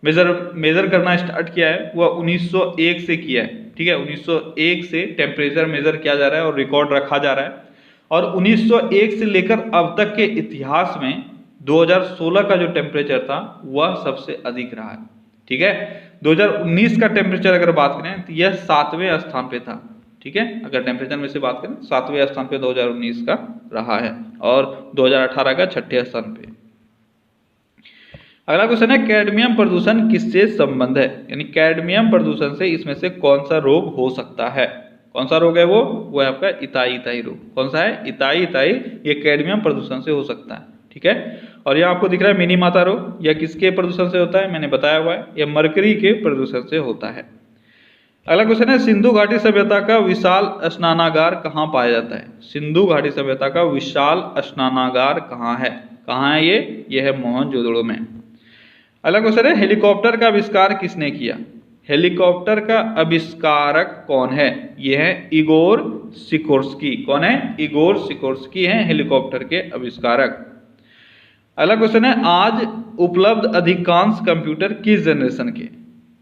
S2: मेजर करना स्टार्ट किया है वह 1901 से किया है। ठीक है। 1901 से टेम्परेचर मेजर किया जा रहा है और रिकॉर्ड रखा जा रहा है। और 1901 से लेकर अब तक के इतिहास में 2016 का जो टेम्परेचर था वह सबसे अधिक रहा है। ठीक है। 2019 का टेम्परेचर अगर बात करें तो यह 7वें स्थान पे था। ठीक है। अगर टेम्परेचर में से बात करें 7वें स्थान पे 2019 का रहा है और 2018 का 6ठे स्थान पे। अगला क्वेश्चन है, कैडमियम प्रदूषण किससे संबंध है? यानी कैडमियम प्रदूषण से इसमें से कौन सा रोग हो सकता है? कौन सा रोग है वो है आपका इताई रोग। कौन सा है? इताई। ये कैडमियम प्रदूषण से हो सकता है। ठीक है। और यह आपको दिख रहा है मिनी माता रोग। यह किसके प्रदूषण से होता है? मैंने बताया हुआ है, यह मरकरी के प्रदूषण से होता है। अगला क्वेश्चन है, सिंधु घाटी सभ्यता का विशाल स्नानागार कहाँ पाया जाता है? सिंधु घाटी सभ्यता का विशाल स्नानागार कहाँ है? कहाँ है ये है मोहनजोदड़ो में। अगला क्वेश्चन है, हेलीकॉप्टर का आविष्कार किसने किया? हेलीकॉप्टर का आविष्कारक कौन है? यह है इगोर सिकोर्स्की। कौन है? इगोर सिकोर्स्की है हेलीकॉप्टर के आविष्कारक। अगला क्वेश्चन है, आज उपलब्ध अधिकांश कंप्यूटर किस जनरेशन के?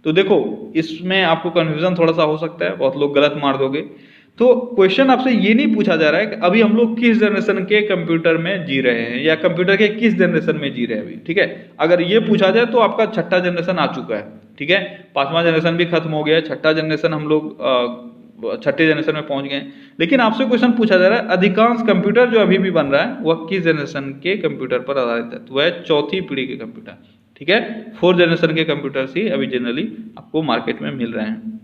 S2: तो देखो इसमें आपको कंफ्यूजन थोड़ा सा हो सकता है, बहुत लोग गलत मार दोगे। तो क्वेश्चन आपसे ये नहीं पूछा जा रहा है कि अभी हम लोग किस जनरेशन के कंप्यूटर में जी रहे हैं या कंप्यूटर के किस जनरेशन में जी रहे हैं अभी। ठीक है। अगर ये पूछा जाए तो आपका 6ठा जनरेशन आ चुका है। ठीक है। 5वां जनरेशन भी खत्म हो गया है, 6ठा जनरेशन हम लोग 6ठे जनरेशन में पहुंच गए। लेकिन आपसे क्वेश्चन पूछा जा रहा है अधिकांश कंप्यूटर जो अभी भी बन रहा है वह किस जनरेशन के कंप्यूटर पर आधारित है? तो वह 4थी पीढ़ी के कंप्यूटर। ठीक है। 4th जनरेशन के कंप्यूटर्स ही अभी जनरली आपको मार्केट में मिल रहे हैं।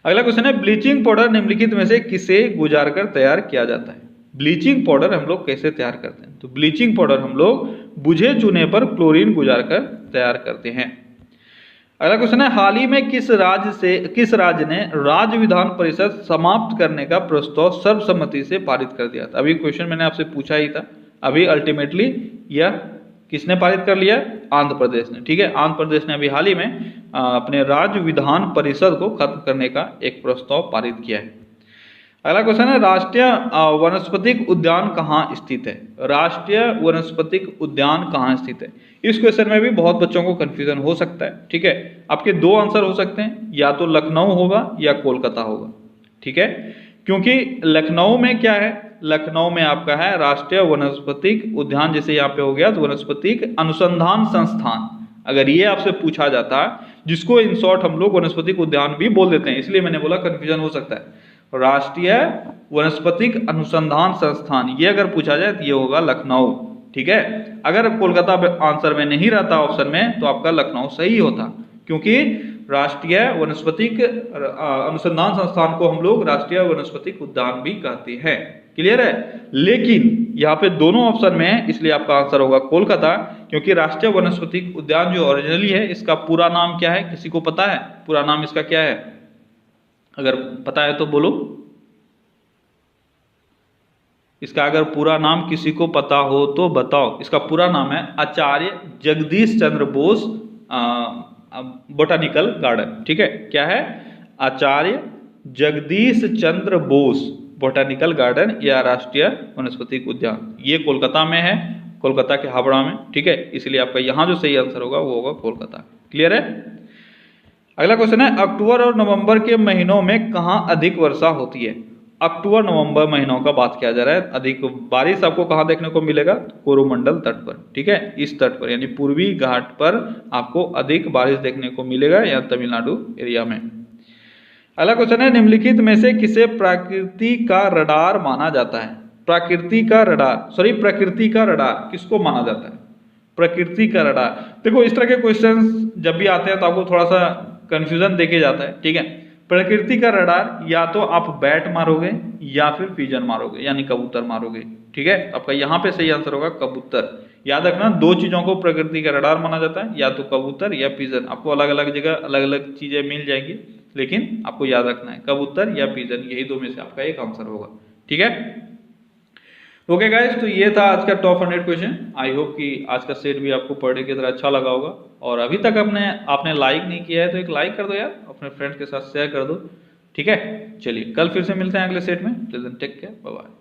S2: अगला क्वेश्चन है, ब्लीचिंग पाउडर निम्नलिखित में से किसे गुजार कर तैयार किया जाता है? ब्लीचिंग पाउडर हम लोग कैसे तैयार करते हैं? तो ब्लीचिंग पाउडर हम लोग बुझे चूने पर क्लोरीन गुजार कर तैयार करते हैं। अगला क्वेश्चन है, हाल ही में किस राज्य ने राज्य विधान परिषद समाप्त करने का प्रस्ताव सर्वसम्मति से पारित कर दिया था? अभी क्वेश्चन मैंने आपसे पूछा ही था। अभी अल्टीमेटली यह किसने पारित कर लिया? आंध्र प्रदेश ने। ठीक है। आंध्र प्रदेश ने अभी हाल ही में अपने राज्य विधान परिषद को खत्म करने का एक प्रस्ताव पारित किया है। अगला क्वेश्चन है, राष्ट्रीय वनस्पतिक उद्यान कहाँ स्थित है? राष्ट्रीय वनस्पतिक उद्यान कहाँ स्थित है? इस क्वेश्चन में भी बहुत बच्चों को कंफ्यूजन हो सकता है। ठीक है। आपके 2 आंसर हो सकते हैं, या तो लखनऊ होगा या कोलकाता होगा। ठीक है। क्योंकि लखनऊ में क्या है? लखनऊ में आपका है राष्ट्रीय वनस्पतिक उद्यान, जैसे यहाँ पे हो गया तो वनस्पतिक अनुसंधान संस्थान। अगर ये आपसे पूछा जाता, जिसको इन शॉर्ट हम लोग वनस्पतिक उद्यान भी बोल देते हैं, इसलिए मैंने बोला कंफ्यूजन हो सकता है। राष्ट्रीय वनस्पतिक अनुसंधान संस्थान ये अगर पूछा जाए तो ये होगा लखनऊ। ठीक है। अगर कोलकाता आंसर में नहीं रहता ऑप्शन में तो आपका लखनऊ सही होता, क्योंकि राष्ट्रीय वनस्पतिक अनुसंधान संस्थान को हम लोग राष्ट्रीय वनस्पतिक उद्यान भी कहते हैं। क्लियर है। लेकिन यहाँ पे दोनों ऑप्शन में है, इसलिए आपका आंसर होगा कोलकाता, क्योंकि राष्ट्रीय वनस्पतिक उद्यान जो ओरिजिनली है इसका पूरा नाम क्या है? किसी को पता है पूरा नाम इसका क्या है? अगर पता है तो बोलो। इसका अगर पूरा नाम किसी को पता हो तो बताओ। इसका पूरा नाम है आचार्य जगदीश चंद्र बोस बोटानिकल गार्डन। ठीक है। क्या है? आचार्य जगदीश चंद्र बोस बोटानिकल गार्डन या राष्ट्रीय वनस्पतिक उद्यान। ये कोलकाता में है, कोलकाता के हावड़ा में। ठीक है। इसलिए आपका यहाँ जो सही आंसर होगा वो होगा कोलकाता। क्लियर है। अगला क्वेश्चन है, अक्टूबर और नवंबर के महीनों में कहाँ अधिक वर्षा होती है? अक्टूबर नवंबर महीनों का बात किया जा रहा है। अधिक बारिश आपको कहाँ देखने को मिलेगा? कोरोमंडल तट पर। ठीक है। इस तट पर यानी पूर्वी घाट पर आपको अधिक बारिश देखने को मिलेगा, या तमिलनाडु एरिया में।
S1: अगला क्वेश्चन है, निम्नलिखित में से किसे प्रकृति का रडार माना जाता है? प्रकृति का रडार किसको माना जाता है? प्रकृति का रडार। देखो इस तरह के क्वेश्चंस जब भी आते हैं तो आपको थोड़ा सा कंफ्यूजन देके जाता है, ठीक है। प्रकृति का रडार या तो आप बैट मारोगे या फिर पिजन मारोगे, यानी कबूतर मारोगे, ठीक है। आपका यहाँ पे सही आंसर होगा कबूतर। याद रखना, दो चीजों को प्रकृति का रडार माना जाता है, या तो कबूतर या पिजन। आपको अलग अलग जगह अलग अलग चीजें मिल जाएंगी, लेकिन आपको याद रखना है कबूतर या पिजन, यही दो में से आपका एक आंसर होगा, ठीक है। ओके गाइस, तो ये था आज का टॉप 100 क्वेश्चन। आई होप कि आज का सेट भी आपको पढ़ने की तरह अच्छा लगा होगा। और अभी तक आपने लाइक नहीं किया है तो एक लाइक कर दो यार, अपने फ्रेंड्स के साथ शेयर कर दो, ठीक है। चलिए कल फिर से मिलते हैं अगले सेट में। Take care, bye bye.